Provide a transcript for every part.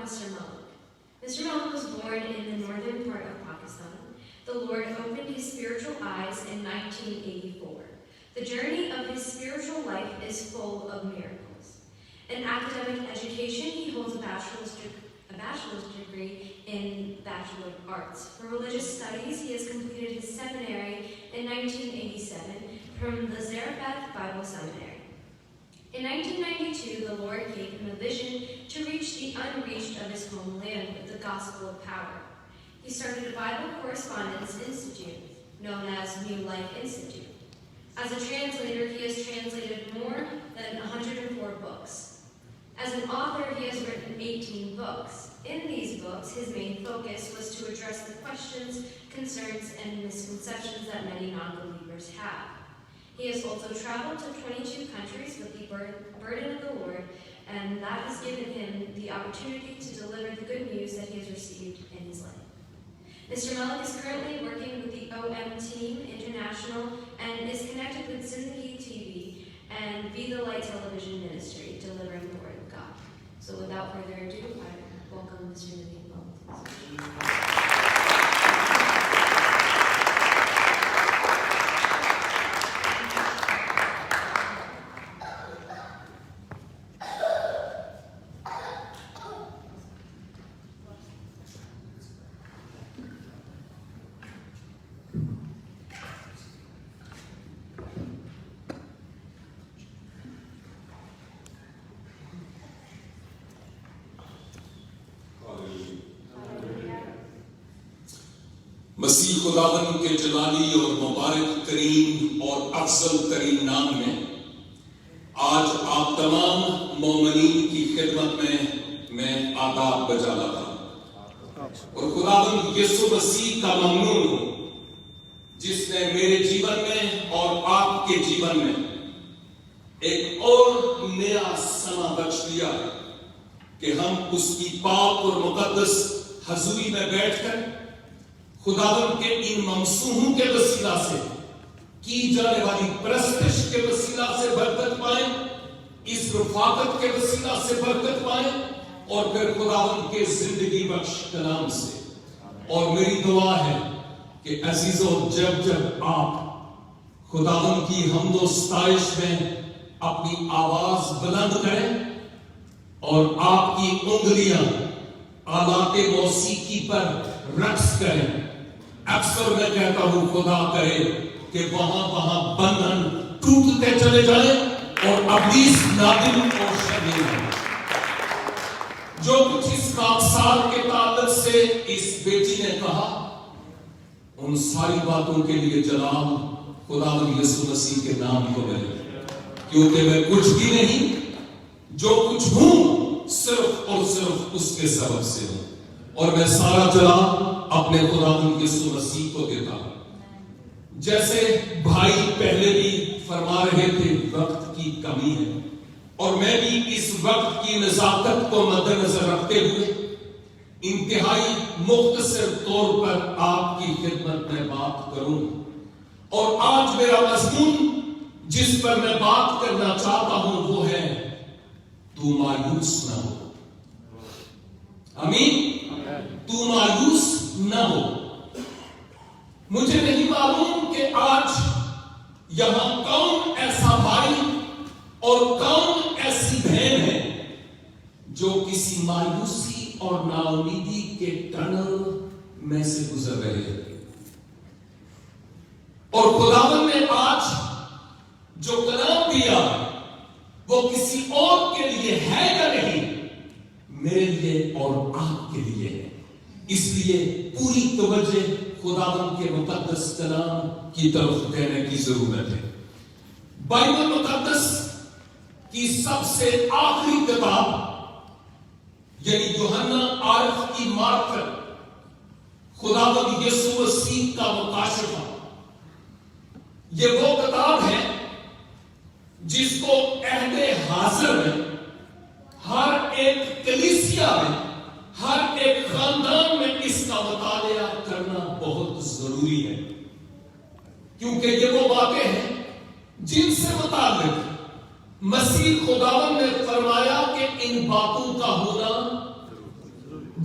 Mr. Malik. Mr. Malik was born in the northern part of Pakistan. The Lord opened his spiritual eyes in 1984. The journey of his spiritual life is full of miracles. In academic education, he holds a bachelor's degree in Bachelor of Arts. For religious studies, he has completed his seminary in 1987 from the Zarephath Bible Seminary. In 1992, the Lord gave him a vision to reach the unreached of his homeland with the gospel of power. He started a Bible Correspondence Institute, known as New Life Institute. As a translator, he has translated more than 104 books. As an author, he has written 18 books. In these books, his main focus was to address the questions, concerns, and misconceptions that many non-believers have. He has also traveled to 22 countries with the burden of the Lord, and that has given him the opportunity to deliver the good news that he has received in his life. Mr. Malik is currently working with the OM Team International and is connected with Zindagi TV and Be the Light Television Ministry, delivering the Word of God. So without further ado, I welcome Mr. Naveen Malik. مسیح خداوند کے جلالی اور مبارک ترین اور افضل ترین نام میں آج آپ تمام مومنین کی خدمت میں آداب بجا لاتا ہوں اور خداوند یسوع مسیح کا ممنون ہوں جس نے میرے جیون میں اور آپ کے جیون میں ایک اور نیا سما بخش دیا ہے کہ ہم اس کی پاک اور مقدس حضوری میں بیٹھ کر خداوند کے ان ممسوحوں کے وسیلہ سے کی جانے والی پرستش کے وسیلہ سے برکت پائیں، اس رفاقت کے وسیلہ سے برکت پائیں اور پھر خداوند کے زندگی بخش کلام سے. اور میری دعا ہے کہ عزیزو جب آپ خداوند کی حمد و ستائش میں اپنی آواز بلند کریں اور آپ کی انگلیاں آلات موسیقی پر رقص کریں، اکثر میں کہتا ہوں خدا کرے کہ وہاں بندھن ٹوٹتے چلے جائیں اور ابلیس نادم اور شرمندہ ہو. جو کچھ اس خاکسار کے تعلق سے اس بیٹی نے کہا ان ساری باتوں کے لیے جلال خداوند یسوع مسیح کے نام کو ملے، کیونکہ میں کچھ بھی نہیں، جو کچھ ہوں صرف اور صرف اس کے سبب سے ہوں اور میں سارا جلال اپنے خداوند یسوع مسیح کو دیتا ہوں. جیسے بھائی پہلے بھی فرما رہے تھے وقت کی کمی ہے اور میں بھی اس وقت کی نزاکت کو مد نظر رکھتے ہوئے انتہائی مختصر طور پر آپ کی خدمت میں بات کروں. اور آج میرا مضمون جس پر میں بات کرنا چاہتا ہوں وہ ہے تو مایوس نہ ہو. آمین. تو مایوس نہ ہو. مجھے نہیں معلوم کہ آج یہاں کون ایسا بھائی اور کون ایسی بہن ہے جو کسی مایوسی اور ناامیدی کے ٹنل میں سے گزر رہے ہیں. اور خداوند نے آج جو کلام دیا وہ کسی اور کے لیے ہے یا نہیں، میرے لیے اور آپ کے لیے ہے. اس لیے پوری توجہ خداوند کے مقدس کلام کی طرف دینے کی ضرورت ہے. بائبل مقدس کی سب سے آخری کتاب یعنی یوحنا عارف کی معرفت، خداوند یسوع مسیح کا مکاشفہ، یہ وہ کتاب ہے جس کو عہد حاضر میں ہر ایک کلیسیا میں ہر ایک خاندان میں اس کا مطالعہ کرنا بہت ضروری ہے، کیونکہ یہ وہ باتیں ہیں جن سے متعلق مسیح خداوند نے فرمایا کہ ان باتوں کا ہونا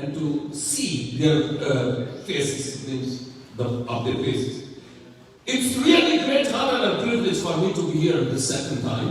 and to see their faces, means of their faces. It's really great honor and privilege for me to be here the second time.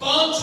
5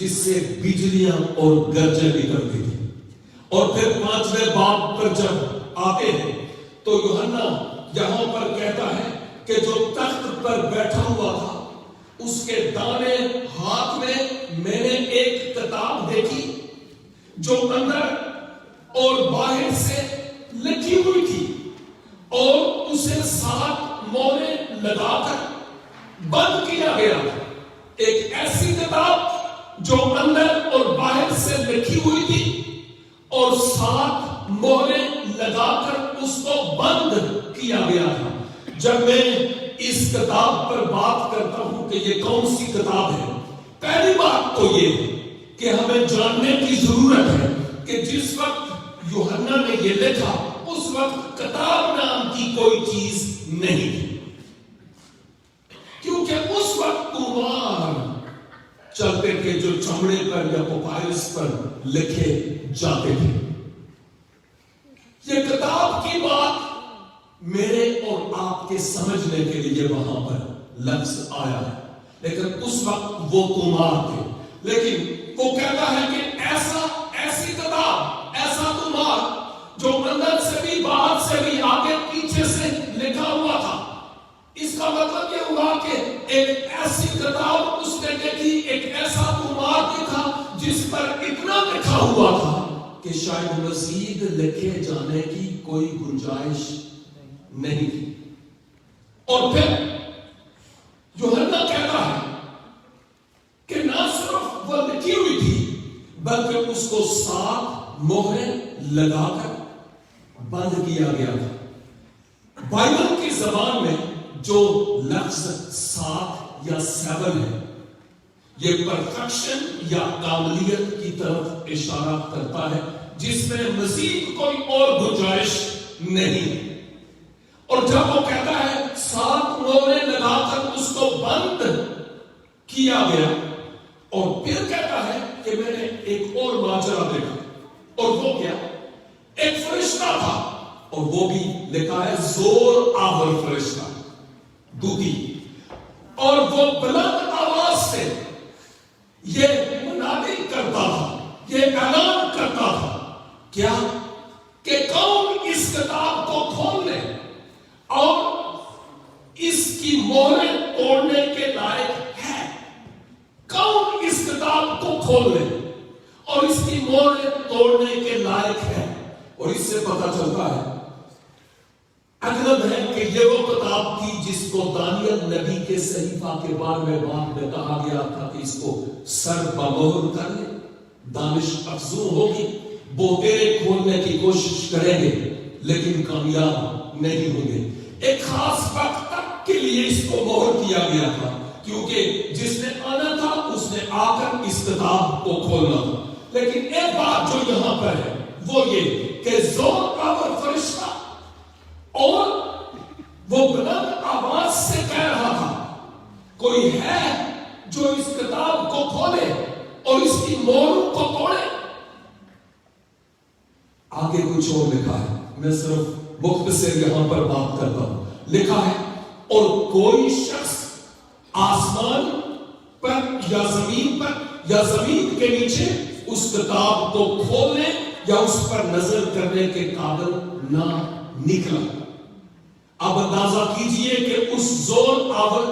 جس سے بجلیاں اور گرجیں نکلتی تھی. اور پھر 5ویں باب پر جب آتے ہیں تو یوحنا یہاں پر کہتا ہے کہ جو تخت پر بیٹھا ہوا تھا اس کے دائیں ہاتھ میں نے ایک کتاب دیکھی جو اندر اور باہر سے لکھی ہوئی تھی اور اسے 7 مہریں لگا کر بند کیا گیا. ایک ایسی کتاب جو اندر اور باہر سے لکھی ہوئی تھی اور 7 مہریں لگا کر اس کو بند کیا گیا تھا. جب میں اس کتاب پر بات کرتا ہوں کہ یہ کون سی کتاب ہے، پہلی بات تو یہ ہے کہ ہمیں جاننے کی ضرورت ہے کہ جس وقت یوحنا نے یہ لکھا اس وقت کتاب نام کی کوئی چیز نہیں تھی، کیونکہ اس وقت کمار چلتے تھے جو چمڑے پر یا پپائرس پر لکھے جاتے تھے. یہ کتاب کی بات میرے اور آپ کے سمجھنے کے لیے وہاں پر لفظ آیا ہے، لیکن اس وقت وہ کمار تھے. لیکن وہ کہتا ہے کہ ایسی کتاب، ایسا کمار جو اندر سے بھی باہر سے بھی آگے پیچھے سے لکھا ہوا تھا. اس کا مطلب یہ ہوا کہ ایک ایسی کتاب اس نے دیکھی، ایک ایسا کمار دیکھا جس پر اتنا لکھا ہوا تھا کہ شاید مزید لکھے جانے کی کوئی گنجائش نہیں تھی. اور پھر یوحنا کہتا ہے کہ نہ صرف وہ لکھی ہوئی تھی بلکہ اس کو 7 مہریں لگا کر بند کیا گیا تھا. بائبل کی زبان میں جو لفظ 7 یا 7 ہے یہ پرفیکشن یا کاملیت کی طرف اشارہ کرتا ہے جس میں مزید کوئی اور گنجائش نہیں. اور جب وہ کہتا ہے 7 مہریں لگا کر اس کو بند کیا گیا اور پھر کہتا ہے کہ میں نے ایک اور ماجرا دیکھا. اور وہ کیا؟ ایک فرشتہ تھا اور وہ بھی لکھا ہے زور آور فرشتہ دودھی، اور وہ بلند آواز سے یہ منادی کرتا تھا، یہ اعلان کرتا تھا کیا کہ کون اس کتاب کو کھول لے اور اس کی مہریں توڑنے کے لائق ہے. کون اس کتاب کو کھول لے اور اس کی مہریں توڑنے کے لائق ہے. اور اس سے پتہ چلتا ہے اغلب ہے کہ یہ وہ کتاب تھی جس کو دانیل نبی کے صحیفہ کے 12ویں باب میں کہا گیا تھا کہ اس کو سر بمہر کر لے، دانش افزوں ہوگی، بوتیرے کھولنے کی کوشش کریں گے لیکن کامیاب نہیں ہوں گے. ایک خاص وقت تک کے لیے اس کو مہر کیا گیا تھا کیونکہ جس نے آنا تھا اس نے آ کر اس کتاب کو کھولنا تھا. لیکن ایک بات جو یہاں پر ہے وہ یہ کہ زور آور فرشتہ اور وہ بلند آواز سے کہہ رہا تھا کوئی ہے جو اس کتاب کو کھولے اور اس کی مہروں کو توڑے. آگے کچھ اور لکھا ہے، میں صرف مختصر یہاں پر بات کرتا ہوں. لکھا ہے اور کوئی شخص آسمان پر یا زمین پر یا زمین کے نیچے اس کتاب کو کھولنے یا اس پر نظر کرنے کے قابل نہ نکلا. اب اندازہ کیجئے کہ اس زور آور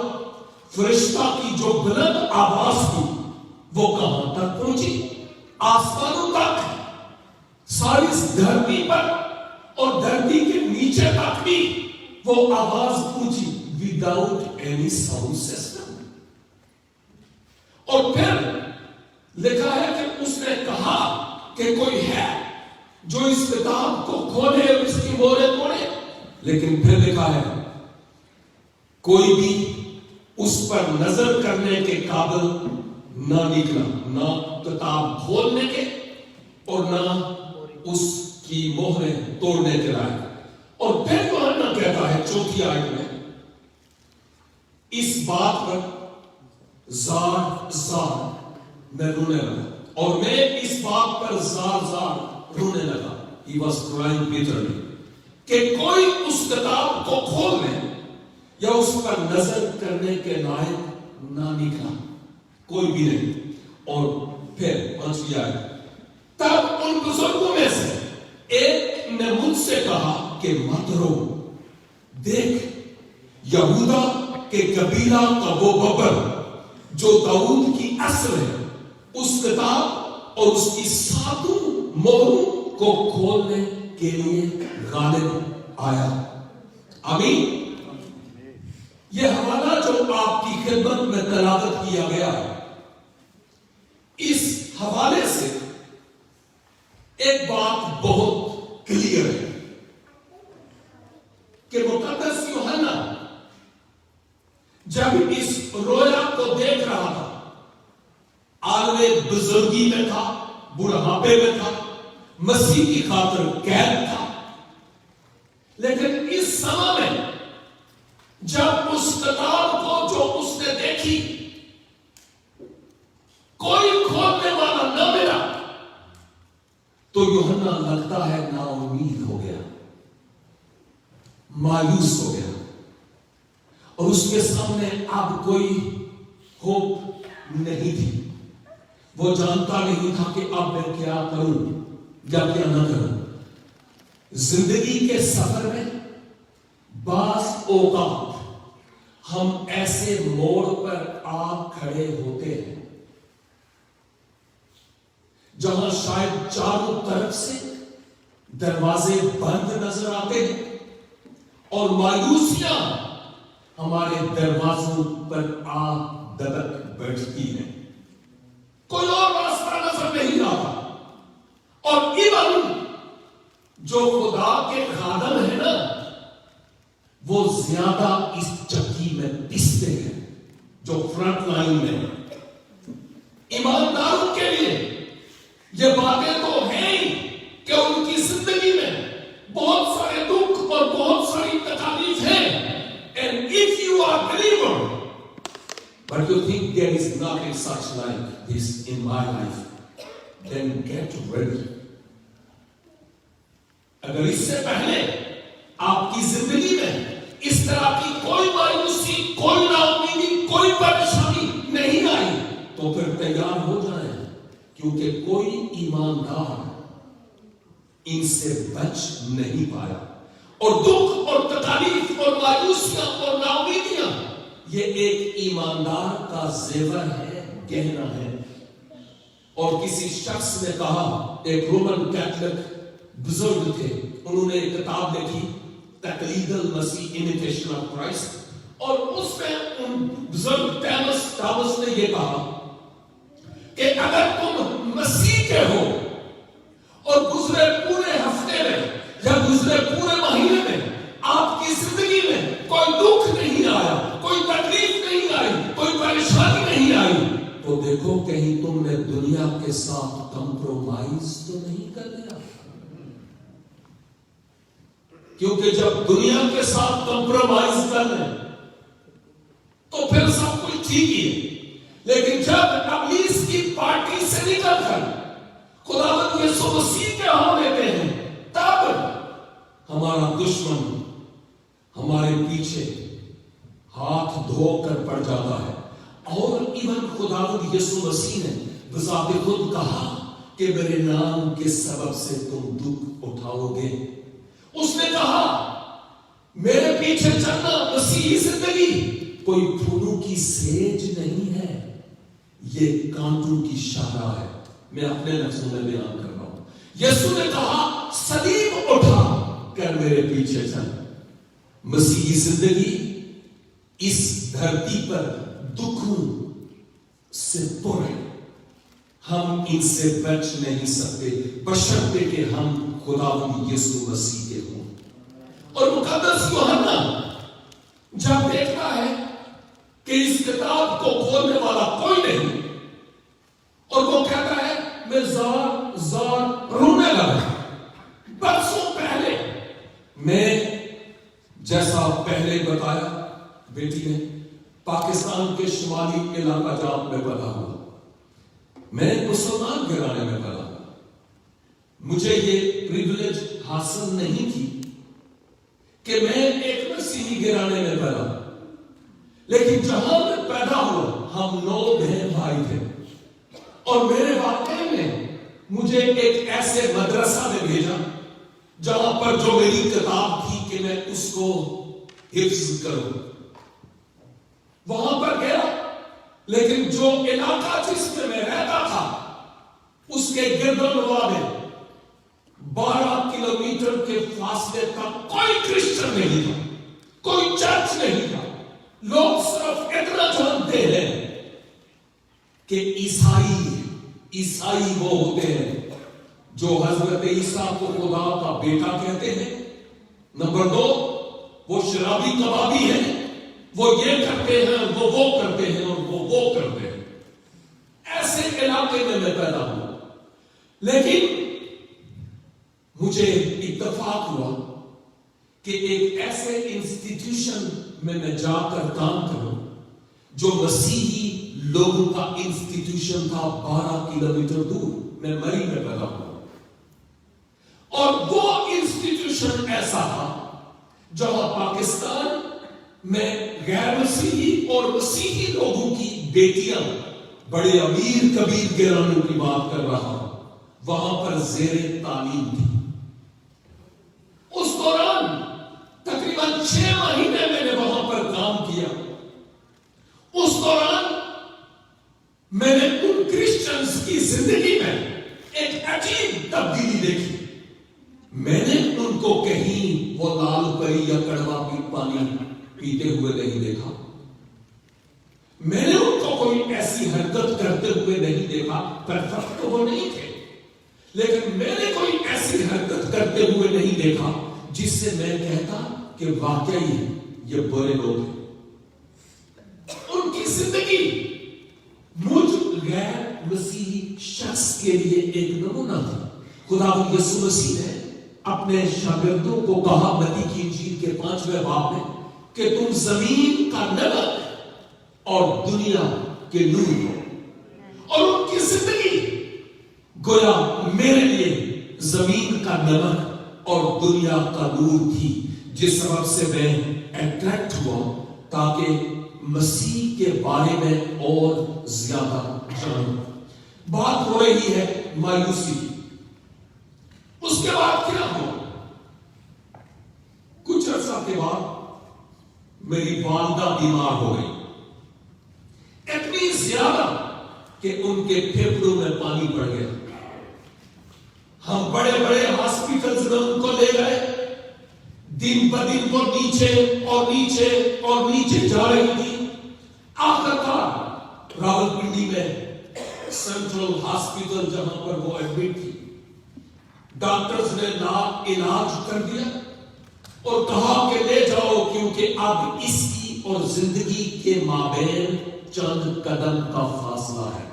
فرشتہ کی جو بلند آواز تھی وہ کہاں تک پہنچی؟ آسمانوں تک، ساری دھرتی پر اور دھرتی کے نیچے تک بھی وہ آواز پہنچی وداؤٹ اینی ساؤنڈ سسٹم. اور پھر لکھا ہے کہ اس نے کہا کہ کوئی ہے جو اس کتاب کو کھولے اور اس کی مہریں توڑے. لیکن پھر لکھا ہے کوئی بھی اس پر نظر کرنے کے قابل نہ نکلا، نہ کتاب کھولنے کے اور نہ اس کی مہریں توڑنے کے لائق. اور پھر یوحنا کہتا ہے 4 آیت میں اس بات پر زار زار میں رونے لگا، اور میں اس بات پر زار زار رونے لگا. He was crying bitterly کہ کوئی اس کتاب کو کھول لے یا اس پر نظر کرنے کے لائق نہ نکلا، کوئی بھی نہیں. اور پھر 5ویں آیت، تب ان بزرگوں میں سے ایک نے مجھ سے کہا کہ مت رو، دیکھ یہودا کے قبیلہ کا وہ ببر جو داؤد کی اصل ہے، اس کتاب اور اس کی 7 مہروں کو کھولنے کے لیے غالب آیا۔ آمین۔ یہ حوالہ جو آپ کی خدمت میں تلاوت کیا گیا ہے، اس حوالے سے ایک بات بہت کلیئر ہے کہ مقدس یوحنا جب اس رویا کو دیکھ رہا تھا، عالم بزرگی میں تھا، بڑھاپے میں تھا، مسیح کی خاطر قید تھا، لیکن اس سمے میں جب اس کتاب کو جو اس نے دیکھی کوئی کھولنے والا نہ ملا تو یوحنا لگتا ہے نا امید ہو گیا، مایوس ہو گیا، اور اس کے سامنے اب کوئی ہوپ نہیں تھی۔ وہ جانتا نہیں تھا کہ اب میں کیا کروں یا کیا نہ کروں۔ زندگی کے سفر میں بعض اوقات ہم ایسے موڑ پر آ کھڑے ہوتے ہیں جہاں شاید چاروں طرف سے دروازے بند نظر آتے ہیں اور مایوسیاں ہمارے دروازوں پر آ دبک بیٹھتی ہیں، کوئی اور راستہ نظر نہیں آتا، اور ایون جو خدا کے خادم ہیں نا، وہ زیادہ اس چکی میں پستے ہیں جو فرنٹ لائن میں ہیں۔ ایمانداروں کے لیے یہ باتیں تو ہیں ہی کہ ان کی زندگی میں بہت سارے دکھ اور بہت ساری تکالیف ہیں، and if you are believer but you think there is nothing such like this in my life, then get ready۔ اگر اس سے پہلے آپ کی زندگی میں اس طرح کی کوئی مایوسی، کوئی نا امیدی، کوئی پریشانی نہیں آئی تو پھر تیار ہو جائیں، کیونکہ کوئی ایماندار ان سے بچ نہیں پایا۔ اور دکھ اور تکالیف اور مایوسیاں اور نا امیدیاں یہ ایک ایماندار کا زیور ہے، گہنا ہے۔ اور کسی شخص نے کہا، ایک رومن کیتھولک بزرگ تھے، انہوں نے ایک کتاب لکھی تقلید المسیح، امیٹیشن آف کرائسٹ، اور اس میں ان بزرگ ٹامس نے یہ کہا کہ اگر تم مسیح کے ہو اور گزرے پورے ہفتے میں یا گزرے پورے مہینے میں آپ کی زندگی میں کوئی دکھ نہیں آیا، کوئی تکلیف نہیں آئی، کوئی پریشانی نہیں آئی، تو دیکھو کہیں تم نے دنیا کے ساتھ کمپرومائز تو نہیں کر دیا، کیونکہ جب دنیا کے ساتھ کمپرومائز کر لیں تو پھر سب کچھ ٹھیک ہی ہے، لیکن جب ابلیس کی پارٹی سے نکل کر خداوند یسوع مسیح کے ہو لیتے ہیں، تب ہمارا دشمن ہمارے پیچھے ہاتھ دھو کر پڑ جاتا ہے۔ اور ایون خداوند یسوع مسیح نے بذات خود کہا کہ میرے نام کے سبب سے تم دکھ اٹھاؤ گے۔ اس نے کہا میرے پیچھے چلنا مسیحی زندگی کوئی پھولوں کی سیج نہیں ہے، یہ کانٹوں کی شاہراہ ہے۔ میں اپنے لفظوں میں بیان کر رہا ہوں۔ یسوع نے کہا صلیب اٹھا کر میرے پیچھے چل۔ مسیحی زندگی اس دھرتی پر دکھوں سے پر ہے، ہم ان سے بچ نہیں سکتے بشرطے کہ ہم خداوند یسوع مسیح کے ہوں۔ اور مقدس یوحنا جب دیکھتا ہے کہ اس کتاب کو کھولنے والا کوئی نہیں، اور وہ کہتا ہے میں زار رونے لگا۔ برسوں پہلے میں جیسا پہلے بتایا، بیٹی نے پاکستان کے شمالی علاقہ جات میں پیدا ہوا، میں مسلمان گھرانے میں پیدا ہوا، مجھے یہ پریویلیج حاصل نہیں تھی کہ میں ایک مسیحی گھرانے میں پیدا ہوا، لیکن جہاں میں پیدا ہوا ہم 9 بہن بھائی تھے، اور اور میرے والدین نے مجھے ایک ایسے مدرسہ میں بھیجا جہاں پر جو میری کتاب تھی کہ میں اس کو حفظ کروں. وہاں پر گیا، لیکن جو علاقہ جس میں رہتا تھا اس کے گرد و نواح میں 12 کلومیٹر کے فاصلے کا کوئی کرسچن نہیں تھا، کوئی چرچ نہیں تھا. لوگ صرف اتنا جانتے ہیں کہ عیسائی وہ ہوتے ہیں جو حضرت عیسیٰ کو خدا کا بیٹا کہتے ہیں. نمبر 2، وہ شرابی کبابی ہیں، وہ یہ کرتے ہیں، وہ کرتے ہیں، اور وہ کرتے ہیں. ایسے علاقے میں پیدا ہوا. لیکن مجھے اتفاق ہوا کہ ایک ایسے انسٹیٹیوشن میں جا کر کام کروں جو مسیحی لوگوں کا انسٹیٹیوشن تھا 12 کلومیٹر دور. میں مری میں پیدا ہوا، اور وہ انسٹیٹیوشن ایسا تھا جہاں پاکستان میں غیر مسیحی اور مسیحی لوگوں کی بیٹیاں، بڑے امیر کبیر گھرانوں کی بات کر رہا ہوں، وہاں پر زیر تعلیم تھی. اس دوران تقریباً 6 مہینے میں نے وہاں پر کام کیا. اس دوران میں نے ان کرسچنز کی زندگی میں ایک عجیب تبدیلی دیکھی. میں نے ان کو کہیں وہ لال پری یا کڑوا پانی پیتے ہوئے نہیں دیکھا. میں نے ان کو کوئی ایسی حرکت کرتے ہوئے نہیں دیکھا. پرفیکٹ تو وہ نہیں تھے، لیکن میں نے کوئی ایسی حرکت کرتے ہوئے نہیں دیکھا جس سے میں کہتا کہ واقعی یہ برے لوگ ہیں. ان کی زندگی مجھ غیر مسیحی شخص کے لیے ایک نمونہ تھا. خدا یسوع مسیح نے اپنے شاگردوں کو کہا متی کی انجیل کے 5ویں باب میں کہ تم زمین کا نمک اور دنیا کے نور ہو. اور ان کی زندگی گویا میرے لیے زمین کا نمک اور دنیا کا نور تھی، جس سبب سے میں اٹریکٹ ہوا تاکہ مسیح کے بارے میں اور زیادہ جانوں. بات ہو رہی ہے مایوسی کی. اس کے بعد کیا ہوا؟ کچھ عرصہ کے بعد میری والدہ بیمار ہو گئی، اتنی زیادہ کہ ان کے پھیپھڑوں میں پانی پڑ گیا. ہم بڑے بڑے ہاسپٹلز میں ان کو لے گئے. دن بدن وہ نیچے اور نیچے اور نیچے جا رہی تھی. آخرکار راولپنڈی میں سینٹرل ہاسپٹل جہاں پر وہ ایڈمٹ تھی، ڈاکٹرز نے علاج کر دیا اور کہا کہ لے جاؤ، کیونکہ اب اس کی اور زندگی کے مابین چند قدم کا فاصلہ ہے،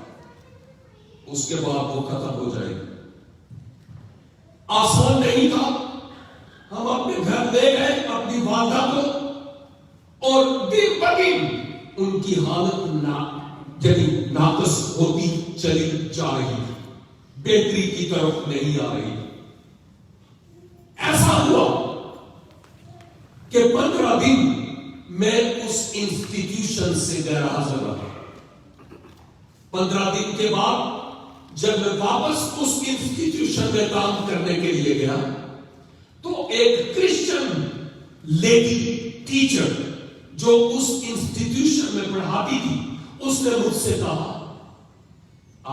اس کے بعد وہ ختم ہو جائے گی. آسان نہیں تھا. ہم اپنے گھر لے گئے اپنی والدہ کو، اور دن بدن ان کی حالت ناقص ہوتی چلی جا رہی تھی، بہتری کی طرف نہیں آ رہی. ایسا ہوا کہ 15 دن میں اس انسٹیٹیوشن سے غیر حاضر رہا. 15 دن کے بعد جب میں واپس اس انسٹیٹیوشن میں کام کرنے کے لیے گیا تو ایک کرسچن لیڈی ٹیچر جو اس انسٹیٹیوشن میں پڑھاتی تھی، اس نے مجھ سے کہا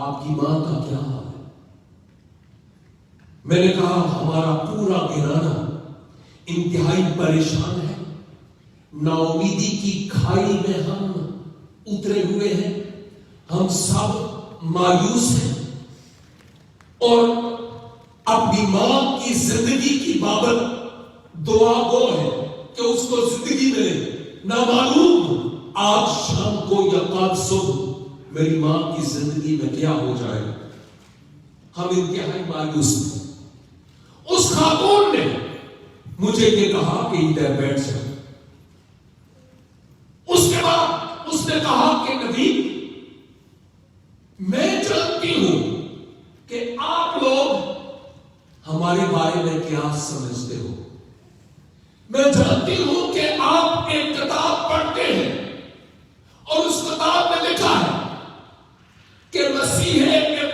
آپ کی ماں کا کیا حال ہے؟ میں نے کہا ہمارا پورا گھرانہ انتہائی پریشان ہے، نا امیدی کی کھائی میں ہم اترے ہوئے ہیں، ہم سب مایوس ہیں اور اپنی ماں کی زندگی کی بابت دعا گو ہے کہ اس کو زندگی ملے. نہ معلوم آج شام کو یا کل صبح میری ماں کی زندگی میں کیا ہو جائے. ہم انتہائی مایوس ہیں. اس خاتون نے مجھے یہ کہا کہ ادھر بیٹھ جائے. اس کے بعد اس نے کہا کہ نبی، میں جانتی ہوں کہ آپ لوگ ہمارے بارے میں کیا سمجھتے ہو. میں جانتی ہوں کہ آپ ایک کتاب پڑھتے ہیں اور اس کتاب میں لکھا ہے کہ مسیح ابن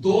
2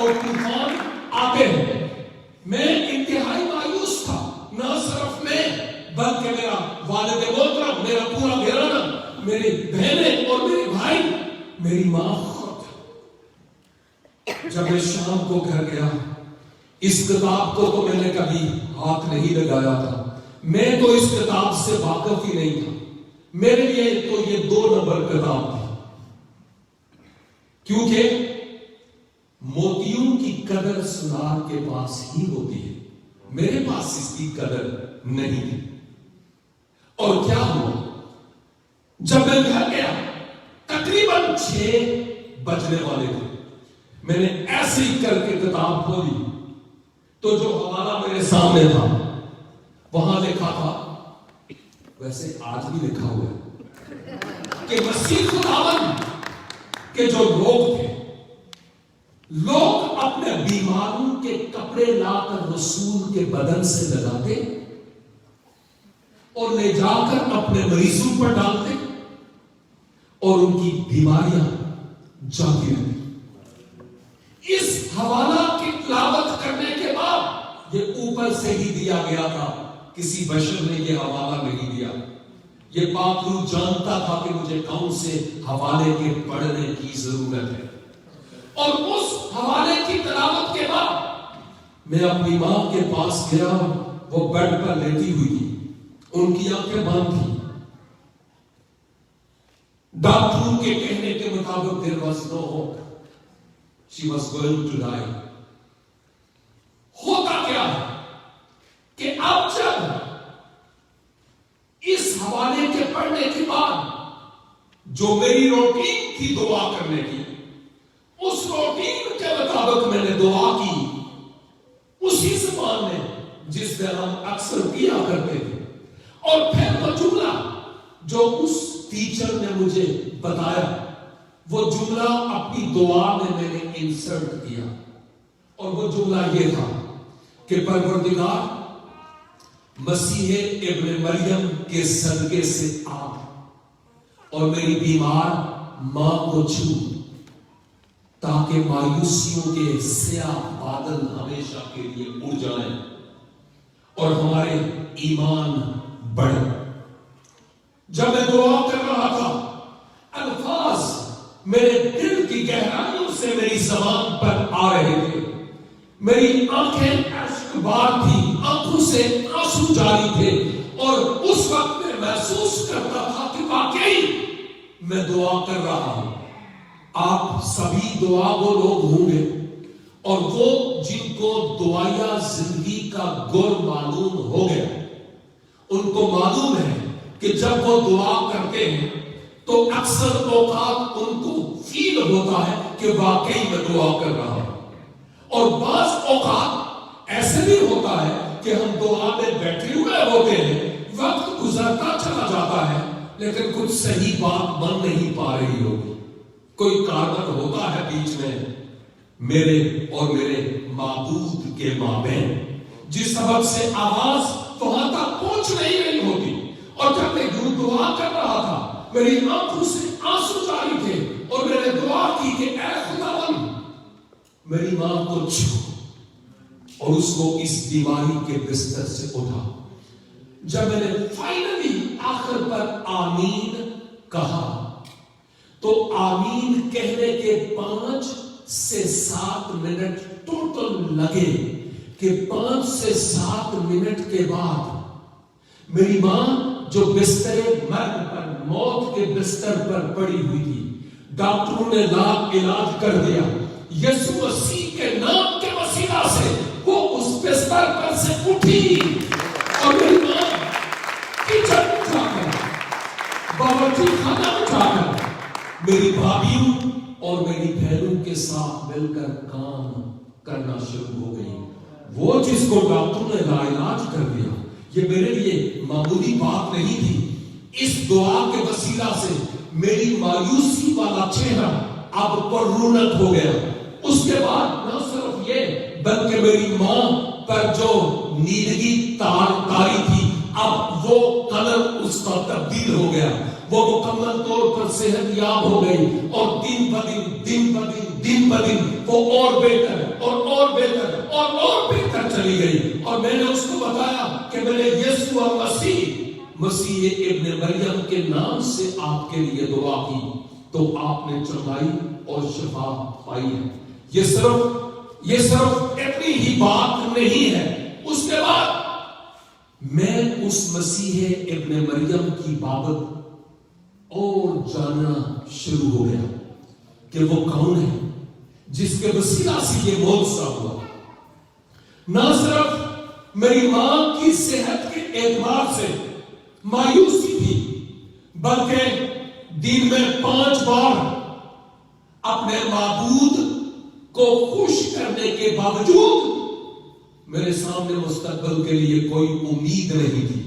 اور طوفان آتے ہیں. میں انتہائی مایوس تھا. نہ صرف میں بلکہ میرا والد محترم, میرا پورا گھرانہ, میری بہنیں اور میرے بھائی, میری ماں خود. جب میں شام کو گھر گیا, اس کتاب کو تو میں نے کبھی ہاتھ نہیں لگایا تھا. میں تو اس کتاب سے واقف ہی نہیں تھا. میرے لیے تو یہ 2 نمبر کتاب تھی, کیونکہ موتیوں کی قدر سنار کے پاس ہی ہوتی ہے. میرے پاس اس کی قدر نہیں تھی. اور کیا ہوا, جب میں گھر گیا تقریباً 6 بجنے والے تھے. میں نے ایسے ہی کر کے کتاب کھولی تو جو حوالہ میرے سامنے تھا وہاں لکھا تھا, ویسے آج بھی لکھا ہوا ہے, کہ مسیح خداوند کے جو لوگ تھے, لوگ اپنے بیماروں کے کپڑے لا کر رسول کے بدن سے لگاتے اور لے جا کر اپنے مریضوں پر ڈالتے اور ان کی بیماریاں جاتی رہتی. اس حوالہ کی تلاوت کرنے کے بعد, یہ اوپر سے ہی دیا گیا تھا, کسی بشر نے یہ حوالہ نہیں دیا. یہ پاک روح جانتا تھا کہ مجھے کون سے حوالے کے پڑھنے کی ضرورت ہے. اور اس حوالے کی تلاوت کے بعد میں اپنی ماں کے پاس گیا. وہ بیڈ پر لیٹی ہوئی تھی, ان کی آنکھیں بند تھی. ڈاکٹروں کے کہنے کے مطابق there was no hope. She was going to die. ہوتا کیا ہے کہ اب جب اس حوالے کے پڑھنے کے بعد جو میری روٹین تھی دعا کرنے کی, اس روٹین کے مطابق میں نے دعا کی اسی زبان میں جس میں ہم اکثر کیا کرتے تھے. اور پھر وہ جملہ جو اس ٹیچر نے مجھے بتایا, وہ جملہ اپنی دعا میں نے انسرٹ کیا. اور وہ جملہ یہ تھا کہ پروردگار مسیح ابن مریم کے صدقے سے آ اور میری بیمار ماں کو چھو, تاکہ مایوسیوں کے سیاہ بادل ہمیشہ کے لیے اڑ جائیں اور ہمارے ایمان بڑھے. جب میں دعا کر رہا تھا, الفاظ میرے دل کی گہرائیوں سے میری زبان پر آ رہے تھے. میری آنکھیں اشک بار تھی, آنکھوں سے آنسو جاری تھے, اور اس وقت میں محسوس کرتا تھا کہ واقعی میں دعا کر رہا ہوں. آپ سبھی دعا وہ لوگ ہوں گے, اور وہ جن کو دعائیا زندگی کا گر معلوم ہو گیا, ان کو معلوم ہے کہ جب وہ دعا کرتے ہیں تو اکثر اوقات ان کو فیل ہوتا ہے کہ واقعی میں دعا کر رہا ہوں. اور بعض اوقات ایسے بھی ہوتا ہے کہ ہم دعا میں بیٹھے ہوئے ہوتے ہیں, وقت گزرتا چلا جاتا ہے, لیکن کچھ صحیح بات بن نہیں پا رہی ہوگی. کوئی کارن ہوتا ہے بیچ میں میرے اور میرے معبود کے مابین, جس سبب سے آواز وہاں تک پہنچ نہیں رہی ہوتی. اور جب میں یوں دعا کر رہا تھا, میری آنکھوں سے آنسو جاری تھے, اور میں نے دعا کی کہ اے خداوند میری ماں کو چھو اور اس کو اس بیماری کے بستر سے اٹھا. جب میں نے فائنلی آخر پر آمین کہا تو آمین کہنے کے 5 سے 7 منٹ ٹوٹل لگے, کہ 5 سے 7 منٹ کے بعد میری ماں جو بستر مرگ پر, موت کے بستر پر پڑی ہوئی تھی, ڈاکٹروں نے علاج کر دیا. یسوع مسیح کے نام کے وسیلہ سے وہ اس بستر پر سے اٹھی, اور میری ماں کچن اٹھا کر, باورچی خانہ اٹھا کر, میری بھابھیوں اور میری بہنوں کے ساتھ مل کر کام کرنا شروع ہو گئی. وہ جس کو ڈاکٹروں نے علاج کر دیا, یہ میرے لیے معمولی بات نہیں تھی. اس دعا کے وسیلہ سے میری مایوسی والا چہرہ اب پر رونق ہو گیا. اس کے بعد نہ صرف یہ بلکہ میری ماں پر جو نیلگی تاری تھی, اب وہ کلر اس کا تبدیل ہو گیا. وہ مکمل طور پر صحت یاب ہو گئی اور دن بہ دن وہ اور بہتر اور بہتر چلی گئی. اور میں نے اس کو بتایا کہ میں نے یسوع مسیح ابن مریم کے نام سے آپ کے لیے دعا کی تو آپ نے چنگائی اور شفا پائی ہے. یہ صرف اتنی ہی بات نہیں ہے. اس کے بعد میں اس مسیح ابن مریم کی بابت اور جاننا شروع ہو گیا کہ وہ کون ہے جس کے وسیلہ سے یہ معجزہ ہوا. نہ صرف میری ماں کی صحت کے اعتبار سے مایوسی تھی بلکہ دن میں 5 بار اپنے معبود کو خوش کرنے کے باوجود میرے سامنے مستقبل کے لیے کوئی امید نہیں تھی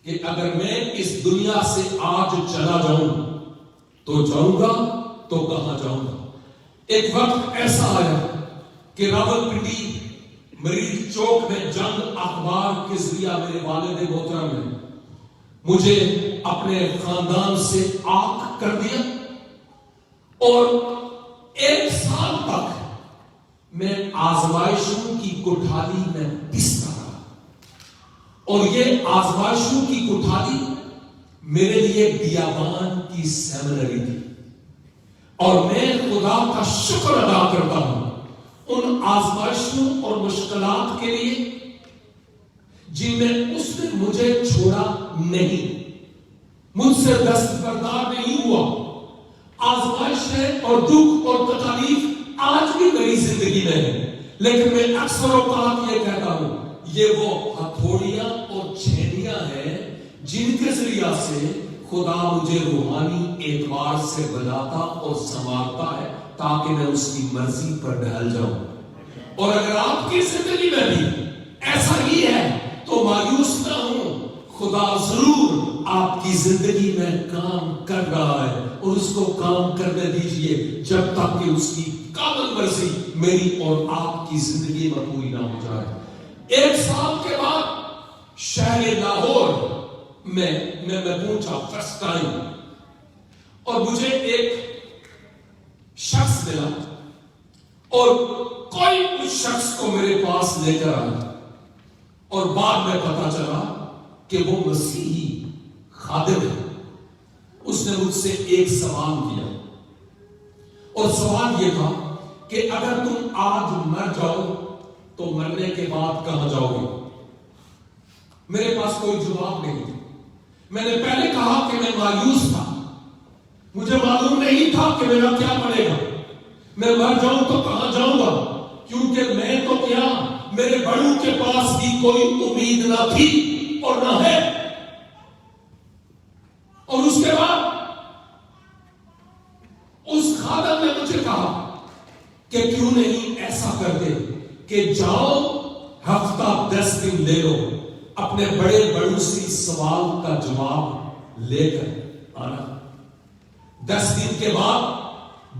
کہ اگر میں اس دنیا سے آج چلا جاؤں تو جاؤں گا تو کہاں جاؤں گا. ایک وقت ایسا آیا کہ راولپنڈی مریض چوک میں جنگ اخبار کے ذریعہ میرے والد محترم نے مجھے اپنے خاندان سے آگ کر دیا اور 1 سال تک میں آزمائشوں کی کوٹھاری میں پستا رہا. اور یہ آزمائشوں کی کوٹھاری میرے لیے بیابان کی سیمنری تھی. اور میں خدا کا شکر ادا کرتا ہوں ان آزمائشوں اور مشکلات کے لیے جن میں اس نے مجھے چھوڑا نہیں, مجھ سے دستبردار نہیں ہوا. آزمائشیں اور دکھ اور تکلیف آج بھی میری زندگی میں ہے, لیکن میں اکثر اوقات یہ کہتا ہوں یہ وہ ہتھوڑیاں اور چھینیاں ہیں جن کے ذریعہ سے خدا مجھے روحانی اعتبار سے بناتا اور سنوارتا ہے تاکہ میں اس کی مرضی پر ڈھل جاؤں. اور اگر آپ کی زندگی میں بھی ایسا ہی ہے تو مایوس نہ ہوں, خدا ضرور آپ کی زندگی میں کام کر رہا ہے اور اس کو کام کرنے دیجئے جب تک کہ اس کی کامل مرضی میری اور آپ کی زندگی میں پوری نہ ہو جائے. 1 سال کے بعد شہر لاہور میں پہنچا فرسٹ ٹائم اور مجھے ایک شخص ملا اور کوئی اس شخص کو میرے پاس لے کر آیا اور بعد میں پتا چلا کہ وہ مسیحی خادم ہے. اس نے مجھ سے ایک سوال کیا اور سوال یہ تھا کہ اگر تم آج مر جاؤ تو مرنے کے بعد کہاں جاؤ گے. میرے پاس کوئی جواب نہیں. میں نے پہلے کہا کہ میں مایوس تھا, مجھے معلوم نہیں تھا کہ میرا کیا پڑے گا, میں مر جاؤں تو کہاں جاؤں گا, کیونکہ میں تو کیا میرے بڑوں کے پاس بھی کوئی امید نہ تھی اور نہ ہے. اور اس کے بعد اس خادم نے مجھے کہا کہ کیوں نہیں ایسا کر دے کہ جاؤ ہفتہ 10 دن لے لو, اپنے بڑے بڑوں سے سوال کا جواب لے کر آنا. 10 دن کے بعد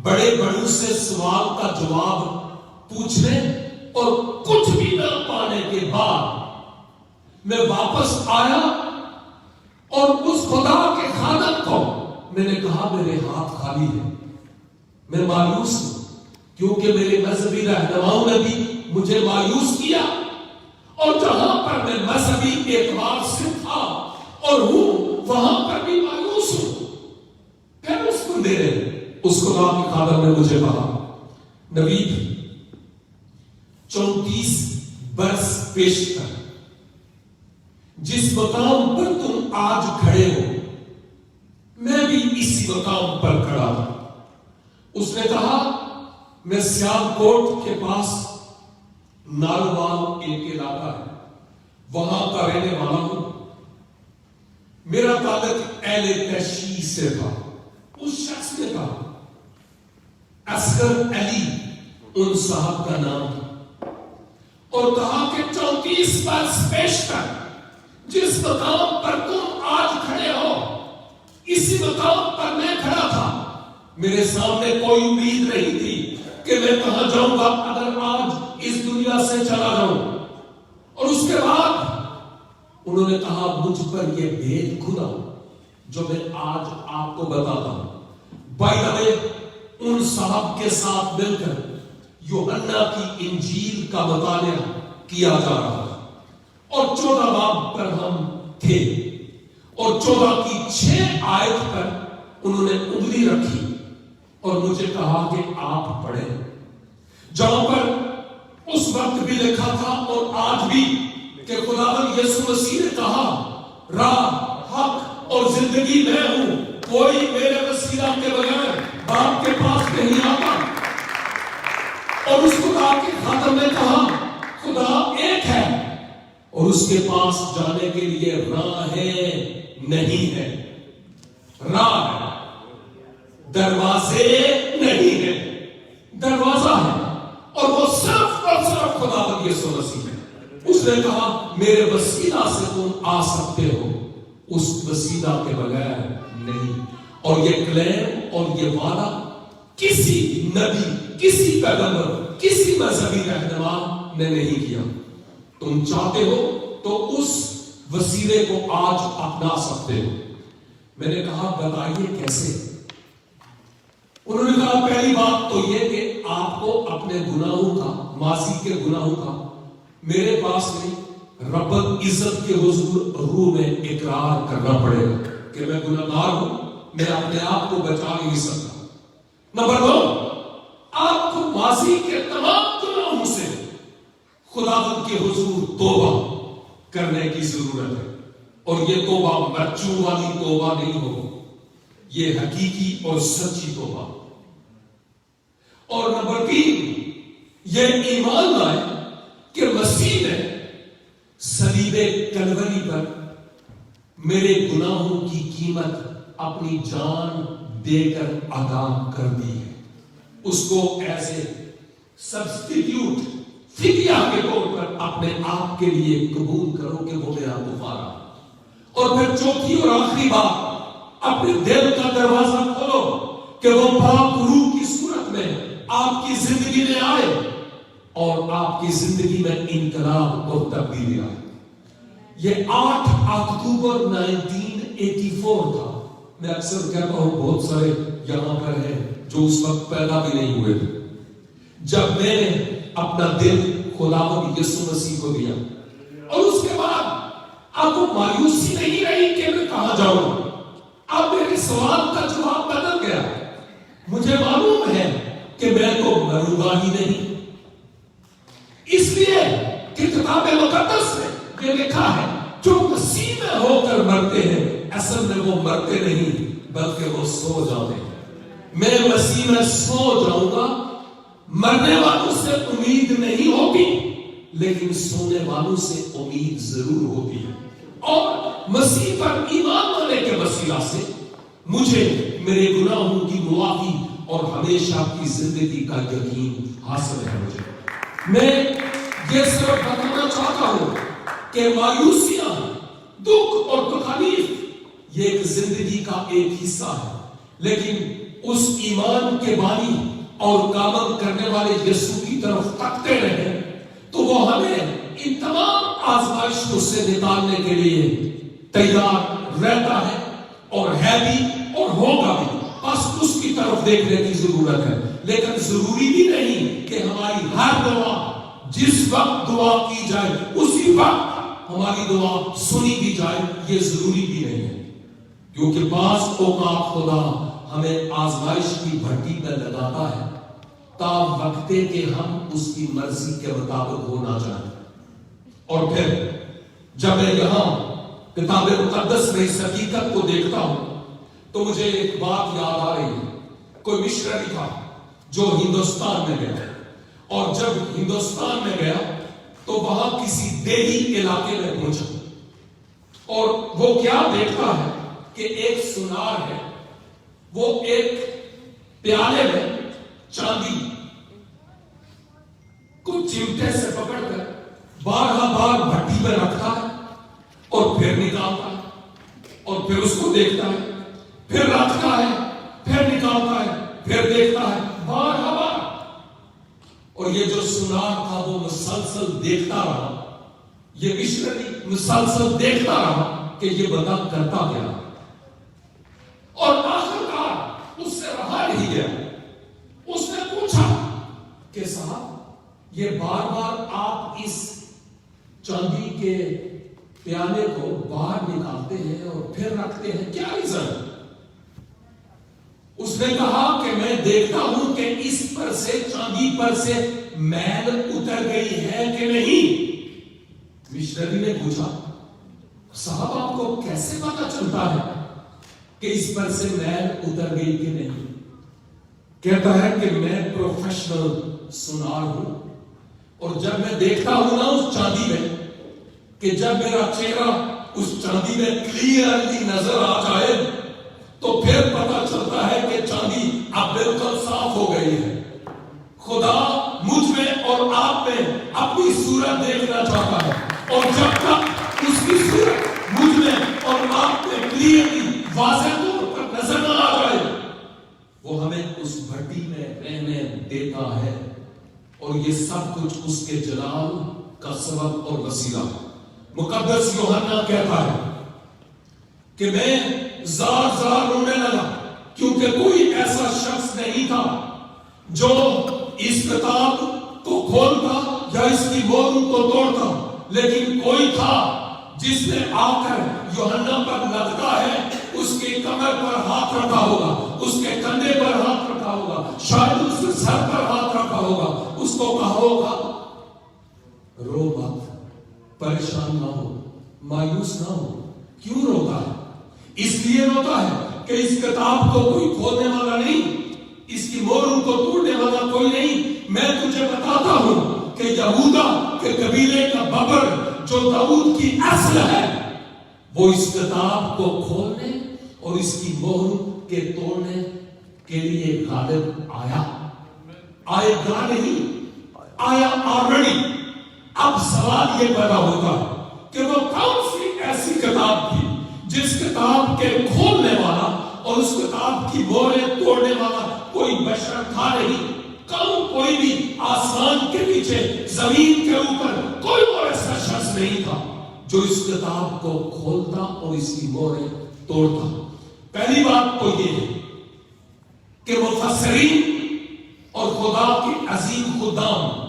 بڑے بڑوں سے سوال کا جواب پوچھنے اور کچھ بھی نہ پانے کے بعد میں واپس آیا اور اس خدا کے خادم کو میں نے کہا میرے ہاتھ خالی ہے, میں مایوس ہوں کیونکہ میرے مذہبی رہنماؤں نے بھی مجھے مایوس کیا اور جہاں پر میں مذہبی اعتبار سے تھا اور ہوں وہاں پر بھی مایوس ہوں. پھر اس بندے نے اس خدا کے خادم نے مجھے کہا نوید 34 برس پیش کر, جس مقام پر تم آج کھڑے ہو میں بھی اسی مقام پر کھڑا تھا. اس نے کہا میں سیال کوٹ کے پاس ناروال ایک علاقہ ہے وہاں کا رہنے والا ہوں, میرا تعلق اہل تشیع سے تھا. اس شخص نے کہا اصغر علی ان صاحب کا نام تھا اور کہا کہ 34 برس پیش کر, جس مقام پر تم آج کھڑے ہو اسی مقام پر میں کھڑا تھا. میرے سامنے کوئی امید نہیں تھی کہ میں کہاں جاؤں گا اگر آج اس دنیا سے چلا جاؤں. اور اس کے بعد انہوں نے کہا مجھ پر یہ بھید کھلا جو میں آج آپ کو بتاتا ہوں، بائی دا وے ان صاحب کے ساتھ مل کر یوحنا کی انجیل کا مطالعہ کیا جا رہا تھا، اور 14 باب پر ہم تھے، اور 14 کی 6 آیت پر انہوں نے انگلی رکھی اور مجھے کہا کہ آپ پڑھیں، جہاں پر اس وقت بھی لکھا تھا اور آج بھی کہ خداوند یسوع مسیح نے کہا راہ، حق اور زندگی میں ہوں، کوئی میرے وسیلہ کے بغیر باپ کے پاس نہیں آتا۔ اور اس خدا کے خاتم نے کہا خدا ایک ہے اور اس کے پاس جانے کے لیے راہیں نہیں ہے، راہ ہے، دروازے نہیں ہے، دروازہ ہے، اور وہ صرف اور صرف خداوند یسوع مسیح ہے۔ اس نے کہا میرے وسیلہ سے تم آ سکتے ہو، اس وسیلہ کے بغیر نہیں۔ اور یہ کلیم اور یہ وعدہ کسی نبی، کسی پیغمبر، کسی مذہبی رہنما نے نہیں کیا۔ تم چاہتے ہو تو اس وسیلے کو آج اپنا سکتے ہو۔ میں نے کہا بتائیے کیسے؟ انہوں نے کہا پہلی بات تو یہ کہ آپ کو اپنے گناہوں کا، ماضی کے گناہوں کا میرے پاس نہیں، رب العزت کے حضور روح میں اقرار کرنا پڑے گا کہ میں گناہگار ہوں، میں اپنے آپ کو بچا نہیں سکتا۔ نمبر 2، آپ کو ماضی کے تمام گناہوں سے خداوند کے حضور توبہ کرنے کی ضرورت ہے، اور یہ توبہ بچوں والی توبہ نہیں ہو، یہ حقیقی اور سچی توبہ۔ اور نمبر 3، یہ ایمان لائے کہ مسیح نے صلیب کلوری پر میرے گناہوں کی قیمت اپنی جان دے کر ادا کر دی ہے، اس کو ایز اے سبسٹیٹیوٹ، فدیہ کے طور پر اپنے آپ کے لیے قبول کرو کہ وہ میرا کفارہ۔ اور پھر چوتھی اور آخری بات، اپنے دل کا دروازہ کھولو کہ وہ پاک روح کی صورت میں آپ کی زندگی میں آئے اور آپ کی زندگی میں انقلاب اور تبدیلی آئے۔ یہ 8 اکتوبر 1984 تھا۔ میں اکثر کہتا ہوں بہت سارے یہاں پر ہیں جو اس وقت پیدا بھی نہیں ہوئے تھے، جب میں نے اپنا دل خداوند یسوع مسیح کو دیا۔ اور اس کے بعد آپ کو مایوسی نہیں رہی کہ میں کہاں جاؤں، اب میرے سوال کا جواب بدل گیا۔ مجھے معلوم ہے کہ میں تو مروں گا ہی نہیں، اس لیے کہ کتاب مقدس میں یہ لکھا ہے جو مسیح میں ہو کر مرتے ہیں اصل میں وہ مرتے نہیں بلکہ وہ سو جاتے ہیں۔ میں مسیح میں سو جاؤں گا۔ مرنے والوں سے امید نہیں ہوتی لیکن سونے والوں سے امید ضرور ہوتی ہے، اور مسیح پر ایمان لانے کے وسیلہ سے مجھے میرے گناہوں کی معافی اور ہمیشہ کی زندگی کا یقین حاصل ہے۔ میں یہ صرف بتانا چاہتا ہوں کہ مایوسیاں، دکھ اور تکلیف یہ ایک زندگی کا ایک حصہ ہے، لیکن اس ایمان کے بانی اور کامل کرنے والے یسوع کی طرف تکتے رہے تو وہ ہمیں ان تمام آزمائشوں سے نکالنے کے لیے تیار رہتا ہے، اور ہے بھی اور ہوگا بھی، بس اس کی طرف دیکھنے کی ضرورت ہے۔ لیکن ضروری بھی نہیں کہ ہماری ہر دعا جس وقت دعا کی جائے اسی وقت ہماری دعا سنی بھی جائے، یہ ضروری بھی نہیں ہے، کیونکہ بعض اوقات خدا ہمیں آزمائش کی بھٹی میں لگاتا ہے تا وقتے کہ ہم اس کی مرضی کے مطابق ہو نہ جائیں۔ اور پھر جب میں یہاں کتاب مقدس میں اس حقیقت کو دیکھتا ہوں تو مجھے ایک بات یاد آ رہی ہے۔ کوئی مشنری تھا جو ہندوستان میں گیا، اور جب ہندوستان میں گیا تو وہاں کسی دیہی علاقے میں پہنچا، اور وہ کیا دیکھتا ہے کہ ایک سونار ہے، وہ ایک پیالے میں چاندی کو چمٹے سے پکڑ کر بار بھٹی میں رکھتا ہے اور پھر نکالتا ہے، اور پھر اس کو دیکھتا ہے، پھر رکھتا ہے، پھر نکالتا ہے، پھر دیکھتا ہے، بار اور یہ جو سونار تھا وہ مسلسل دیکھتا رہا، یہ مشنری مسلسل دیکھتا رہا کہ یہ بندہ کرتا کیا۔ اور آخرکار اس سے رہا نہیں گیا. اس نے پوچھا کہ صاحب یہ بار بار آپ اس چاندی کے پیالے کو باہر نکالتے ہیں اور پھر رکھتے ہیں, کیا ریزن؟ اس نے کہا کہ میں دیکھتا ہوں کہ اس پر سے, چاندی پر سے میل اتر گئی ہے کہ نہیں. مشنری نے پوچھا صاحب آپ کو کیسے پتا چلتا ہے کہ اس پر سے میل اتر گئی کہ نہیں؟ کہتا ہے کہ میں پروفیشنل سونار ہوں, اور جب میں دیکھتا ہوں نا اس چاندی میں, کہ جب میرا چہرہ اس چاندی میں کلیئرلی نظر آ جائے تو پھر پتا چلتا ہے کہ چاندی اب بالکل صاف ہو گئی ہے. خدا مجھ میں اور آپ میں اپنی صورت دیکھنا چاہتا ہے, اور جب تک اس کی صورت مجھ میں اور آپ میں کلیئرلی واضح طور پر نظر نہ آ جائے, وہ ہمیں اس بھٹی میں رہنے دیتا ہے, اور یہ سب کچھ اس کے جلال کا سبب اور وسیلہ ہے. مقدس یوحنا کہتا ہے کہ میں زار زار رونے لگا, کیونکہ کوئی ایسا شخص نہیں تھا جو اس کتاب کو کھولتا یا اس کی مہر کو توڑتا, لیکن کوئی تھا جس نے آ کر یوحنا پر لٹکا ہے, اس کے کمر پر ہاتھ رکھا ہوگا, اس کے کندھے پر ہاتھ رکھا ہوگا, شاید اس کے سر پر ہاتھ رکھا ہوگا, اس کو کہا ہوگا رو مت, پریشان نہ ہو, مایوس نہ ہو. کیوں روتا ہے؟ اس لیے روتا ہے کہ اس کتاب کو کوئی کھولنے والا نہیں, اس کی مہر کو توڑنے والا کوئی نہیں. میں تجھے بتاتا ہوں کہ یہودا کے قبیلے کا ببر جو داؤد کی اصل ہے, وہ اس کتاب کو کھولنے اور اس کی مہر کے توڑنے کے لیے غالب آیا. آئے گا نہیں, آیا آلریڈی. اب سوال یہ پیدا ہوتا ہے کہ وہ کون سی ایسی کتاب تھی جس کتاب کے کھولنے والا اور اس کتاب کی مہریں توڑنے والا کوئی بشر تھا نہیں. کوئی بھی آسمان کے نیچے, زمین کے اوپر کوئی اور ایسا شخص نہیں تھا جو اس کتاب کو کھولتا اور اس کی مہریں توڑتا. پہلی بات تو یہ ہے کہ مفسرین اور خدا کے عظیم خدام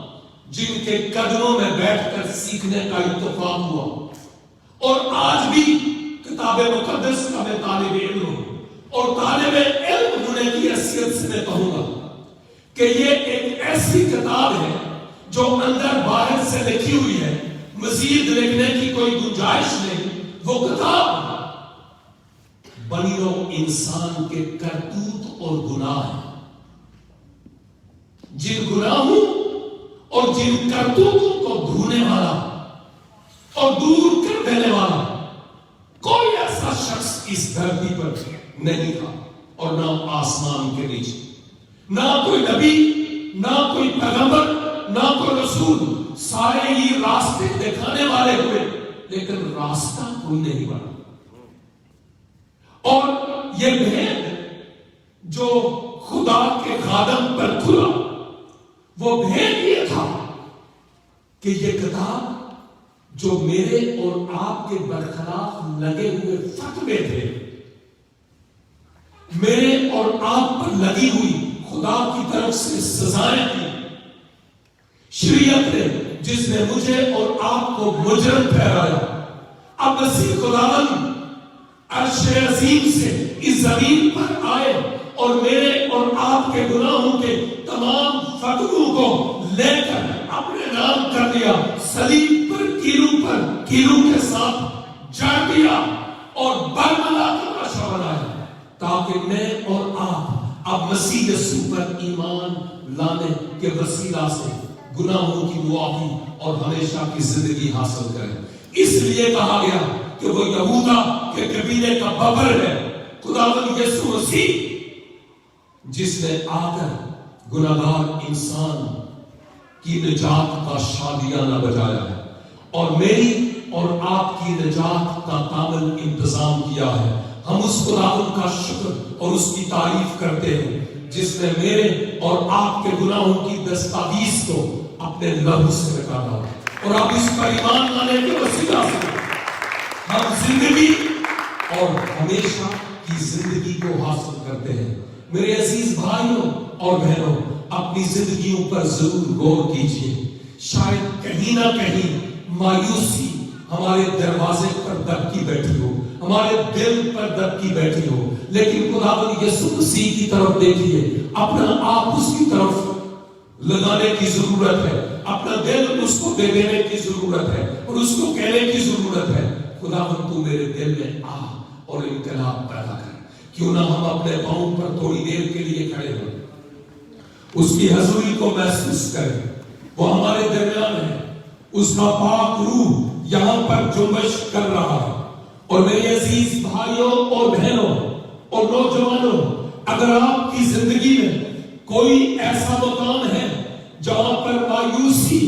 جن کے قدموں میں بیٹھ کر سیکھنے کا اتفاق ہوا, اور آج بھی کتاب مقدس کا میں طالب علم ہوں, اور طالب علم ہونے کی حیثیت سے میں کہوں گا کہ یہ ایک ایسی کتاب ہے جو اندر باہر سے لکھی ہوئی ہے, مزید لکھنے کی کوئی گنجائش نہیں. وہ کتاب بنی نوع انسان کے کرتوت اور گناہ ہیں, جن گناہوں اور جن کرتوتوں کو دھونے والا اور دور کر دینے والا کوئی ایسا شخص اس دھرتی پر نہیں تھا, اور نہ آسمان کے نیچے, نہ کوئی نبی, نہ کوئی پیغمبر, نہ کوئی رسول. سارے ہی راستے دکھانے والے ہوئے, لیکن راستہ کوئی نہیں بنا. اور یہ بھید جو خدا کے خادم پر کھلا, وہ بھید یہ تھا کہ یہ کتاب جو میرے اور آپ کے برخلاف لگے ہوئے فتوے تھے, میرے اور آپ پر لگی ہوئی خدا کی طرف سے سزائیں تھی, شریعت نے جس نے مجھے اور آپ کو مجرم ٹھہرایا, اب مسیح خداوند عرش عظیم سے اس زمین پر آئے اور میرے اور آپ کے گناہوں کے تمام فتووں کو لے کر اپنے نام کر دیا, صلیب پر کیلوں کے ساتھ جڑ دیا اور برملا کا نقشہ بنایا, تاکہ میں اور آپ اب مسیح یسوع پر ایمان لانے کے وسیلہ سے گناہوں کی معافی اور ہمیشہ کی زندگی حاصل کریں. اس لیے کہا گیا کہ وہ یہودا کے قبیلے کا ببر ہے, خداوند یسوع مسیح, جس نے آ کر گناہگار انسان کی نجات کا شادیانہ بجایا ہے, اور میری اور آپ کی نجات کا کامل انتظام کیا ہے. ہم اس خداوند کا شکر اور اس کی تعریف کرتے ہیں جس نے میرے اور آپ کے گناہوں کی دستاویز کو اپنے لہو سے مٹایا, اور اب اس پر ایمان لانے کے وسیلہ سے ہم زندگی اور ہمیشہ کی زندگی کو حاصل کرتے ہیں۔ میرے عزیز بھائیوں اور بہنوں، اپنی زندگیوں پر ضرور غور کیجیے۔ شاید کہیں نہ کہیں مایوسی ہمارے دروازے پر دبکی بیٹھی ہو، ہمارے دل پر دبکی بیٹھی ہو، لیکن خداوند یسوع مسیح کی طرف دیکھیے، اپنا آپ اس کی طرف لگانے کی ضرورت ہے، اپنا دل اس کو دے دینے کی ضرورت ہے اور اس کو کہنے کی ضرورت ہے، خداوند تو میرے دل میں آ اور انقلاب پیدا کر۔ کیوں نہ ہم اپنے پاؤں پر تھوڑی دیر کے لیے کھڑے ہوں، اس کی حضوری کو محسوس کریں، وہ ہمارے درمیان ہے، اس کا پاک روح یہاں پر جنبش کر رہا ہے۔ اور میرے عزیز بھائیوں اور بہنوں اور نوجوانوں، اگر آپ کی زندگی میں کوئی ایسا مقام ہے جہاں پر مایوسی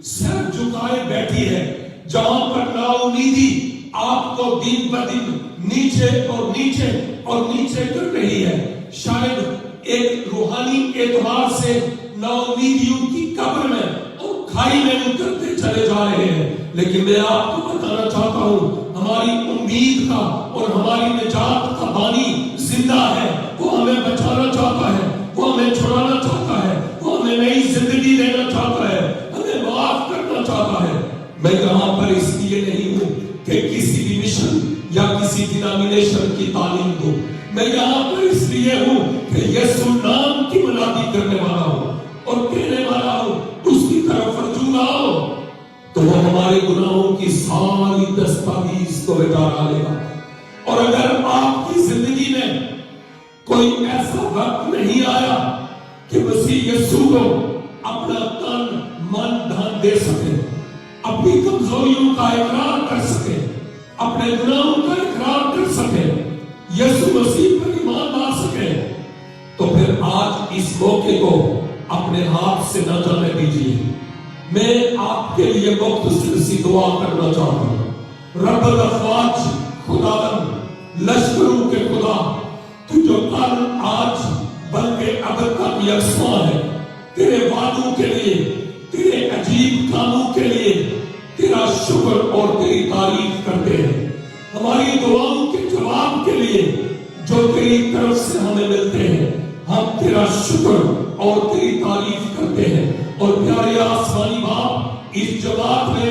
سر جھکائے بیٹھی ہے، جہاں پر نا امیدی آپ کو دن بہ دن نیچے اور نیچے اور نیچے کر رہی ہے، شاید ایک روحانی اعتبار سے نا امیدیوں کی قبر میں اور کھائی میں اترتے چلے جا رہے ہیں، لیکن میں آپ کو بتانا چاہتا ہوں ہماری امید کا اور ہماری نجات کا بانی زندہ ہے، وہ ہمیں بچانا چاہتا ہے، وہ ہمیں چھڑانا چاہتا ہے، وہ ہمیں نئی زندگی دینا چاہتا ہے، ہمیں معاف کرنا چاہتا ہے۔ میں یہاں پر اس لیے نہیں ہوں کہ کسی بھی مشن یا کسی ڈینامینیشن کی تعلیم دوں، میں یہاں پر اس لیے ہوں کہ یسوع نام کی منادی کرنے والا ہوں اور کہنے والا ہوں اس کی طرف رجوع آؤ تو وہ ہمارے گناہوں کی ساری دستاویز کو مٹا ڈالے گا۔ اور اگر آپ کی زندگی میں کوئی ایسا وقت نہیں آیا کہ مسیح یسوع کو اپنا تن من دھن دے سکے، اپنی کمزوریوں کا اقرار کر سکے، اپنے گناہوں کا اقرار کر سکے، یسوع مسیح پر ایمان لا سکے، تو پھر آج اس موقع کو اپنے ہاتھ سے نہ جانے دیجیے۔ میں آپ کے لیے مختصر سی دعا کرنا چاہتا ہوں۔ رب الافواج، خداوند لشکروں کے خدا، تو جو کل آج بلکہ اب تک یکساں ہے، تیرے وعدوں کے لیے، تیرے عجیب کاموں کے لیے تیرا شکر اور تیری تعریف کرتے ہیں۔ ہماری دعاؤں کے جواب کے لیے جو تیری طرف سے ہمیں ملتے ہیں، ہم تیرا شکر اور تیری تعریف کرتے ہیں۔ اور پیارے آسمانی باپ، اس جماعت میں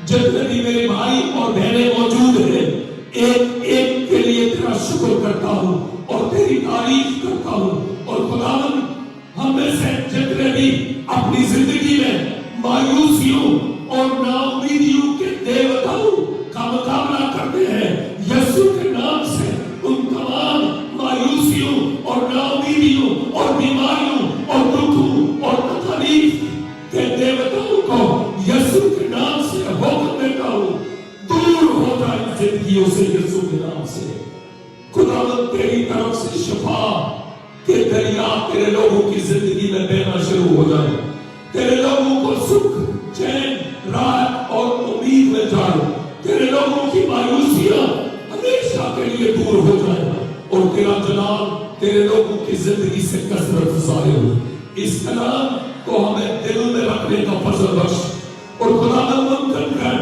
جتنے بھی میرے بھائی اور بہنیں موجود ہیں، ایک ایک کے لیے تیرا شکر کرتا ہوں اور تیری تعریف کرتا ہوں۔ اور خداوند، ہم میں سے جتنے بھی اپنی زندگی میں مایوسیوں اور نا امیدیوں کے دیوتاؤں کا مقابلہ کرتے ہیں، یسوع کے نام سے ان تمام مایوسیوں اور نا امیدیوں اور بیماریوں اور دکھوں اور تکلیف کہ دیوتاؤں کو یسوع کے نام سے حکم دیتا ہوں، دور ہو جائے زندگیوں سے یسوع کے نام سے۔ خداوند، تیری طرف سے شفا کے دریا تیرے لوگوں کی زندگی میں بہنا شروع ہو جائے، تیرے لوگوں کو سکھ، چین، راحت اور امید میں جائے، تیرے لوگوں کی مایوسیاں ہمیشہ کے لیے دور ہو جائے اور تیرا جلال تیرے لوگوں کی زندگی سے کثرت ظاہر ہو۔ اس کلام کو ہمیں دل میں رکھنے کا فضل بخش اور خداوند ممکن کر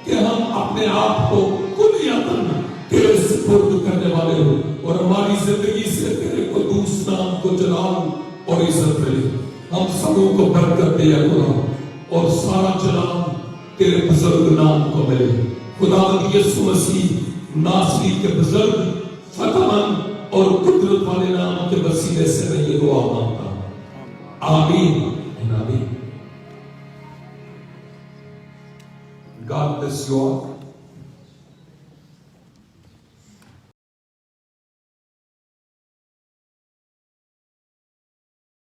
کہ ہم اپنے آپ کو کلیتاً تیرے سپرد کرنے والے ہوں اور ہماری زندگی سے تیرے قدوس نام کو جلال اور عزت ملے۔ ہم سبوں کو برکت دے خدا اور سارا جلال تیرے بزرگ نام کو ملے۔ خداوند یسوع مسیح ناصری کے بزرگ فتح مند اور قدرت والے نام کے وسیلے سے میں یہ دعا مانگتا ہوں، آمین آمین۔ God bless you all.